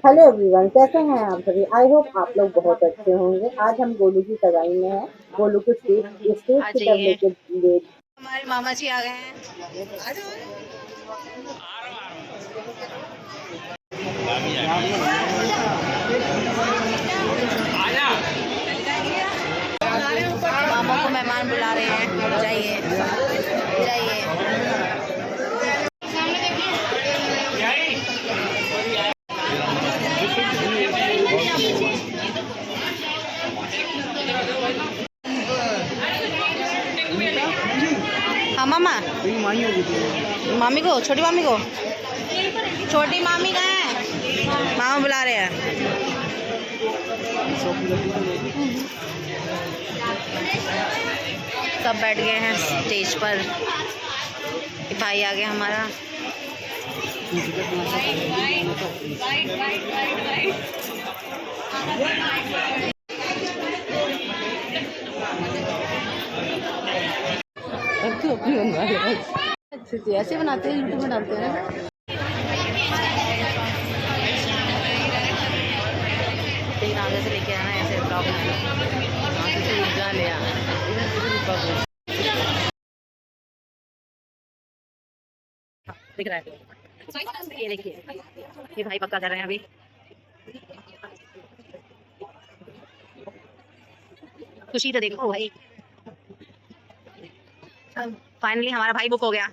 Hello everyone, कैसे हैं आप सभी। आई होप आप लोग बहुत अच्छे होंगे। आज हम गोलू की सगाई में हैं। गोलू को स्टेज आ की तरफ जाइए, लेके ले। हमारे मामा जी आ गए हैं। मामा को मेहमान बुला रहे हैं। जाइए जाइए। हाँ मामा, मामी को, छोटी मामी को, छोटी मामी कहाँ है? मामा बुला रहे हैं। सब बैठ गए हैं स्टेज पर। भाई आ गया हमारा। ऐसे बनाते हैं, यूट्यूब में डालते हैं। आगे से लेके आना ऐसे ब्लॉग ले आना। दिख रहा है, ये देखिए, ये भाई पक्का कर रहे हैं अभी। खुशी तो देखो भाई, फाइनली हमारा भाई बुक हो गया।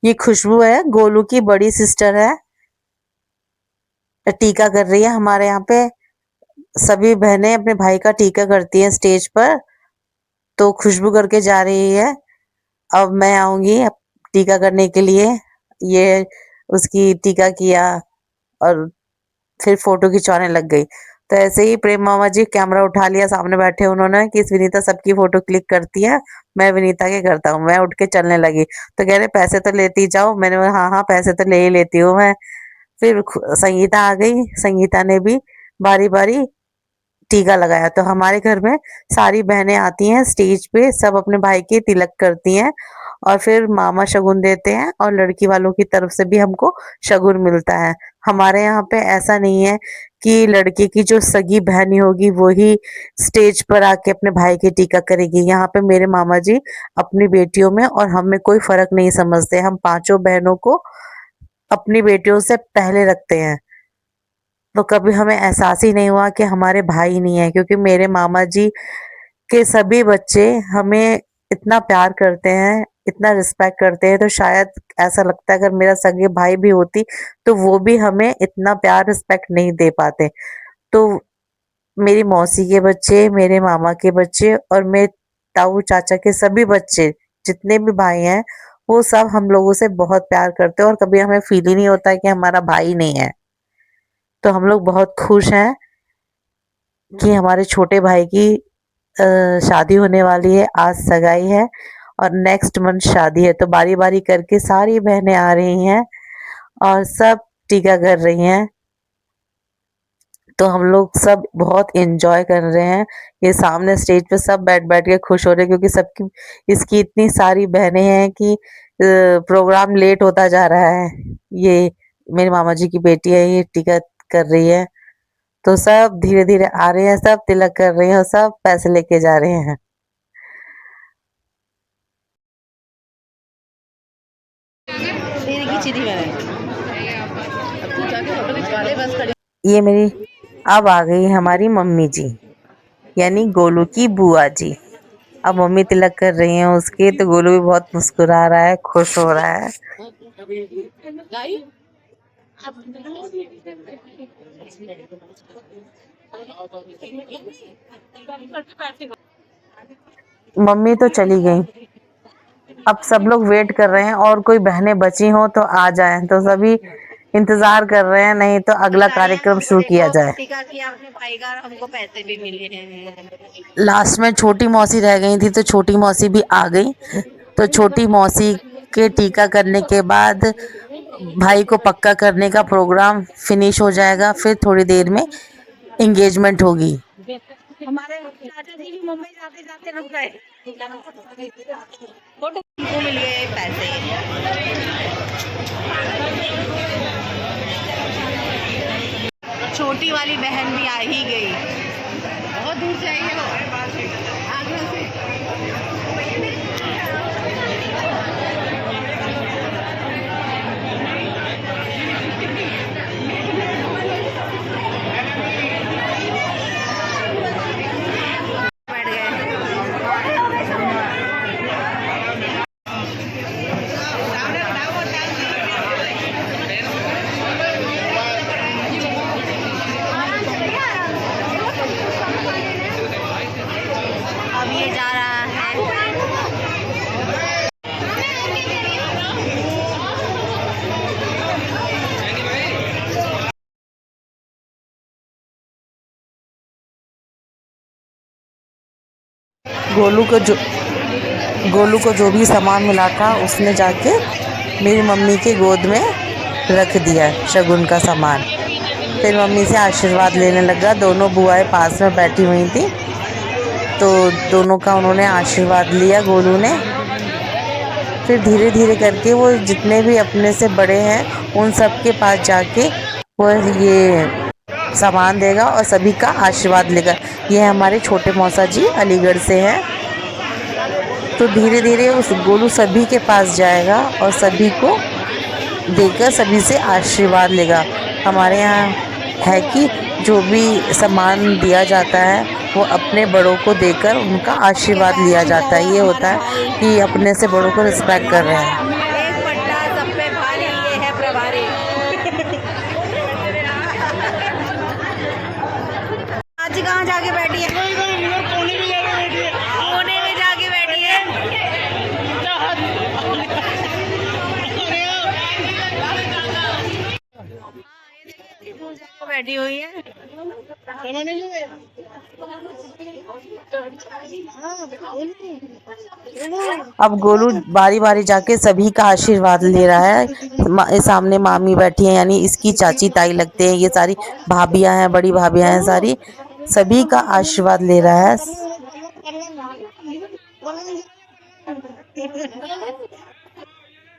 ये खुशबू है, गोलू की बड़ी सिस्टर है। टीका कर रही है। हमारे यहाँ पे सभी बहनें अपने भाई का टीका करती हैं स्टेज पर। तो खुशबू करके जा रही है। अब मैं आऊंगी अब टीका करने के लिए। ये उसकी टीका किया और फिर फोटो खिंचवाने लग गई। तो ऐसे ही प्रेम मामा जी कैमरा उठा लिया, सामने बैठे उन्होंने कि इस विनीता सबकी फोटो क्लिक करती है, मैं विनीता के करता हूँ। मैं उठ के चलने लगी तो कह रहे पैसे तो लेती जाओ। मैंने बोला हाँ हाँ पैसे तो ले ही लेती हूँ मैं। फिर संगीता आ गई। संगीता ने भी बारी बारी टीका लगाया। तो हमारे घर में सारी बहनें आती हैं स्टेज पे, सब अपने भाई के तिलक करती हैं और फिर मामा शगुन देते हैं और लड़की वालों की तरफ से भी हमको शगुन मिलता है। हमारे यहाँ पे ऐसा नहीं है कि लड़के की जो सगी बहनी होगी वो ही स्टेज पर आके अपने भाई की टीका करेगी। यहाँ पे मेरे मामा जी अपनी बेटियों में और हम में कोई फर्क नहीं समझते। हम पांचों बहनों को अपनी बेटियों से पहले रखते हैं। तो कभी हमें एहसास ही नहीं हुआ कि हमारे भाई नहीं है, क्योंकि मेरे मामा जी के सभी बच्चे हमें इतना प्यार करते हैं, इतना रिस्पेक्ट करते हैं। तो शायद ऐसा लगता है अगर मेरा सगे भाई भी होती तो वो भी हमें इतना प्यार रिस्पेक्ट नहीं दे पाते। तो मेरी मौसी के बच्चे, मेरे मामा के बच्चे और मेरे ताऊ चाचा के सभी बच्चे, जितने भी भाई हैं, वो सब हम लोगों से बहुत प्यार करते हैं और कभी हमें फील ही नहीं होता कि हमारा भाई नहीं है। तो हम लोग बहुत खुश हैं कि हमारे छोटे भाई की शादी होने वाली है। आज सगाई है और नेक्स्ट मंथ शादी है। तो बारी बारी करके सारी बहनें आ रही हैं और सब टीका कर रही हैं। तो हम लोग सब बहुत एंजॉय कर रहे हैं। ये सामने स्टेज पे सब बैठ बैठ के खुश हो रहे हैं, क्योंकि सबकी इसकी इतनी सारी बहनें हैं कि प्रोग्राम लेट होता जा रहा है। ये मेरे मामा जी की बेटी है, ये टीका कर रही है। तो सब धीरे धीरे आ रहे हैं, सब तिलक कर रहे हैं और सब पैसे लेके जा रहे हैं। ये मेरी अब आ गई हमारी मम्मी जी, यानी गोलू की बुआ जी। अब मम्मी तिलक कर रही हैं उसके, तो गोलू भी बहुत मुस्कुरा रहा है, खुश हो रहा है। मम्मी तो चली गई। अब सब लोग वेट कर रहे हैं और कोई बहनें बची हों तो आ जाएं, तो सभी इंतजार कर रहे हैं, नहीं तो अगला बधाइयाँ कार्यक्रम हमको, शुरू किया देखो जाए। टीका किया अपने भाई का, हमको पैसे भी मिले हैं। लास्ट में छोटी मौसी रह गई थी, तो छोटी मौसी भी आ गई। तो छोटी मौसी के टीका करने के बाद भाई को पक्का करने का प्रोग्राम फिनिश हो जाएगा। फिर थोड़ी देर में एंगेजमेंट होगी। हमारे चाचा जी भी मुंबई जाते जाते रुक गए, फोटो को मिल गए पैसे। छोटी वाली बहन भी आ ही गई, बहुत दूर से आई है वो, आगरा से। बैठ गए। अब ये जा रहा है। गोलू को जो भी सामान मिला था उसने जाके मेरी मम्मी के गोद में रख दिया शगुन का सामान। फिर मम्मी से आशीर्वाद लेने लगा। दोनों बुआएं पास में बैठी हुई थी, तो दोनों का उन्होंने आशीर्वाद लिया गोलू ने। फिर धीरे धीरे करके वो जितने भी अपने से बड़े हैं उन सब के पास जाके वो ये सामान देगा और सभी का आशीर्वाद लेगा। ये हमारे छोटे मौसा जी अलीगढ़ से हैं। तो धीरे धीरे उस गोलू सभी के पास जाएगा और सभी को देकर सभी से आशीर्वाद लेगा। हमारे यहाँ है कि जो भी सामान दिया जाता है वो अपने बड़ों को देकर उनका आशीर्वाद लिया जाता है। ये होता है कि अपने से बड़ों को रिस्पेक्ट कर रहे हैं। एक पट्टा सब पे भारी, ये है प्रभारी। आज कहाँ जाके बैठी है? कोने में जाके बैठी है। बैठी हुई है। अब गोलू बारी बारी जाके सभी का आशीर्वाद ले रहा है। सामने मामी बैठी है, यानी इसकी चाची ताई लगते हैं। ये सारी भाभियां हैं, बड़ी भाभियां हैं सारी। सभी का आशीर्वाद ले रहा है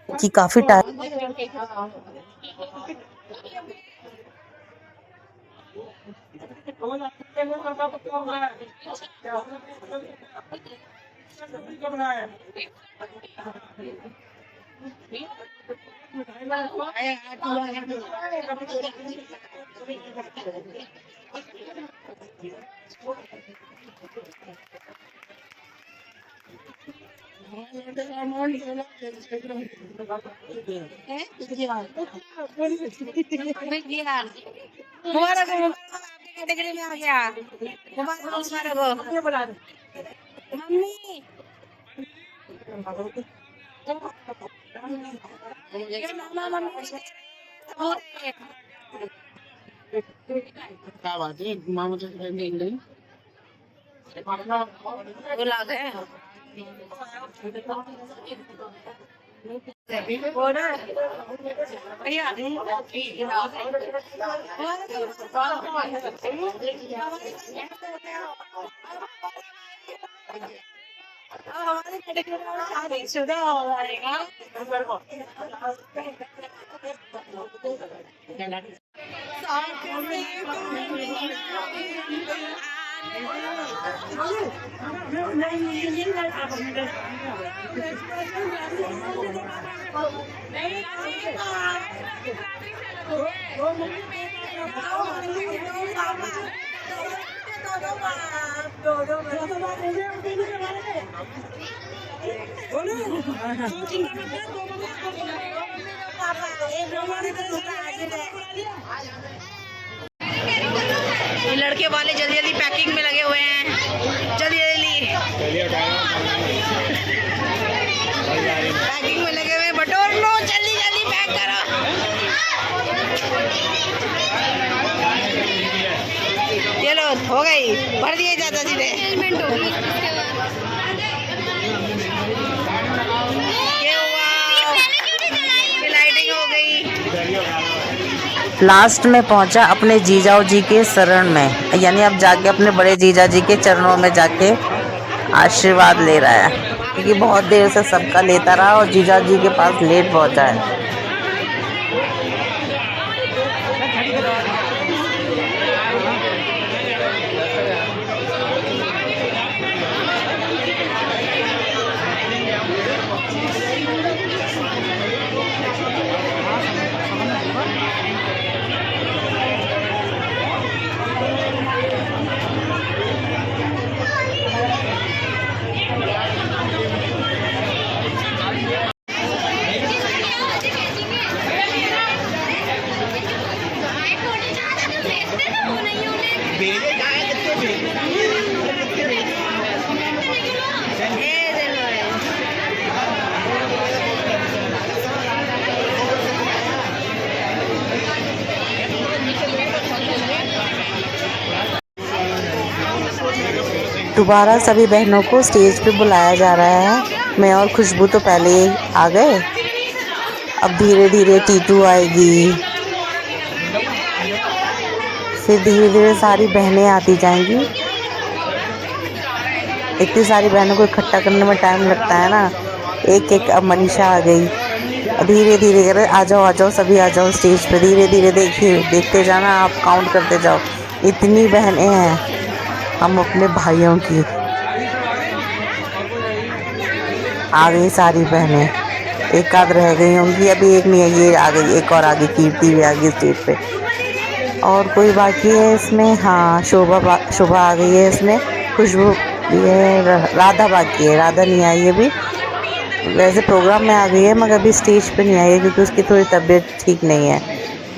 कि काफी टाइम कैटेगरी में आ गया। मम्मी क्या बात है, मामा तो बुला गए। हमारे शादीशुदा हो जाएगा। लड़के वाले जल्दी जल्दी पैकिंग में लगे हुए हैं। जल्दी जल्दी हो गई, भर दिए ज्यादा सीधे। लाइटिंग हो गई। लास्ट में पहुंचा अपने जीजाओ जी के शरण में, यानी अब जाके अपने बड़े जीजा जी के चरणों में जाके आशीर्वाद ले रहा है, क्योंकि बहुत देर से सबका लेता रहा और जीजा जी के पास लेट पहुंचा है। दोबारा सभी बहनों को स्टेज पे बुलाया जा रहा है। मैं और खुशबू तो पहले ही आ गए, अब धीरे धीरे टीटू आएगी, फिर धीरे धीरे सारी बहनें आती जाएंगी। इतनी सारी बहनों को इकट्ठा करने में टाइम लगता है ना। एक एक अब मनीषा आ गई, धीरे धीरे कर आ जाओ सभी आ जाओ स्टेज पे। धीरे धीरे देखिए, देखते जाना, आप काउंट करते जाओ। इतनी बहनें हैं हम अपने भाइयों की। आ गई सारी बहनें, एक आध रह गई होंगी, अभी एक नहीं है, ये आ गई, एक और आ गई, कीर्ति भी आ गई स्टेज पे। और कोई बाकी है इसमें? हाँ, शोभा आ गई है इसमें, खुशबू भी है, राधा बाकी है, राधा नहीं आई है अभी। वैसे प्रोग्राम में आ गई है मगर अभी स्टेज पे नहीं आई है क्योंकि उसकी थोड़ी तबीयत ठीक नहीं है।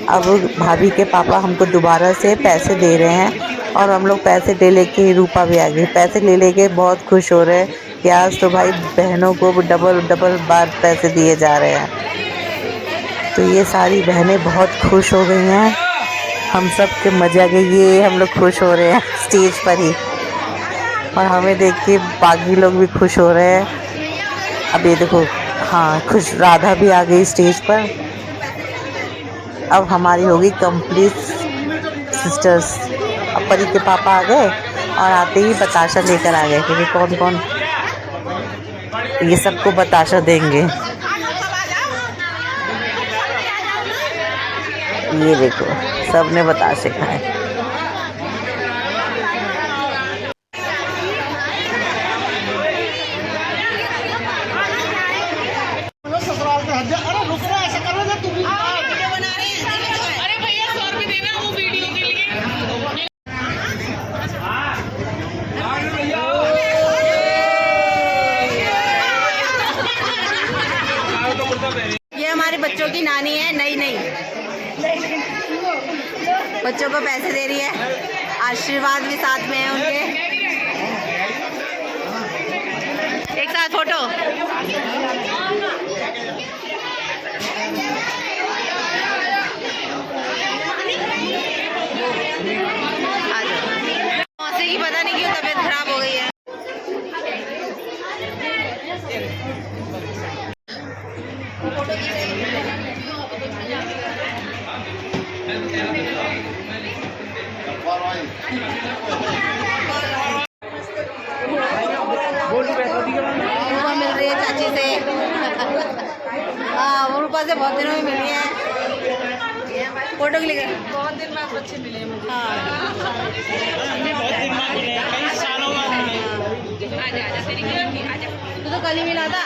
अब भाभी के पापा हमको दोबारा से पैसे दे रहे हैं और हम लोग पैसे ले लेके, रूपा भी आ गई, पैसे ले लेके बहुत खुश हो रहे हैं कि आज तो भाई बहनों को डबल बार पैसे दिए जा रहे हैं। तो ये सारी बहनें बहुत खुश हो गई हैं, हम सब के मजे आ गए, ये हम लोग खुश हो रहे हैं स्टेज पर ही, और हमें देख के बाकी लोग भी खुश हो रहे हैं। अब ये देखो, हाँ, खुश राधा भी आ गई स्टेज पर। अब हमारी होगी कंप्लीट सिस्टर्स। अब परी के पापा आ गए और आते ही बताशा लेकर आ गए, क्योंकि कौन कौन ये सबको बताशा देंगे। ये देखो, सबने बताशे खाए। ये हमारे बच्चों की नानी है, नई बच्चों को पैसे दे रही है, आशीर्वाद भी साथ में है उनके। एक साथ फोटो। मौसी की पता नहीं क्यों तबीयत खराब हो गई है। मिल रही है चाची से। हाँ, वो रूपा से बहुत दिनों में मिली है, फोटो क्लिक। बहुत दिन बाद बच्चे मिले मुझे। हाँ, कई सालों बाद मिले। तू तो कल ही मिला था।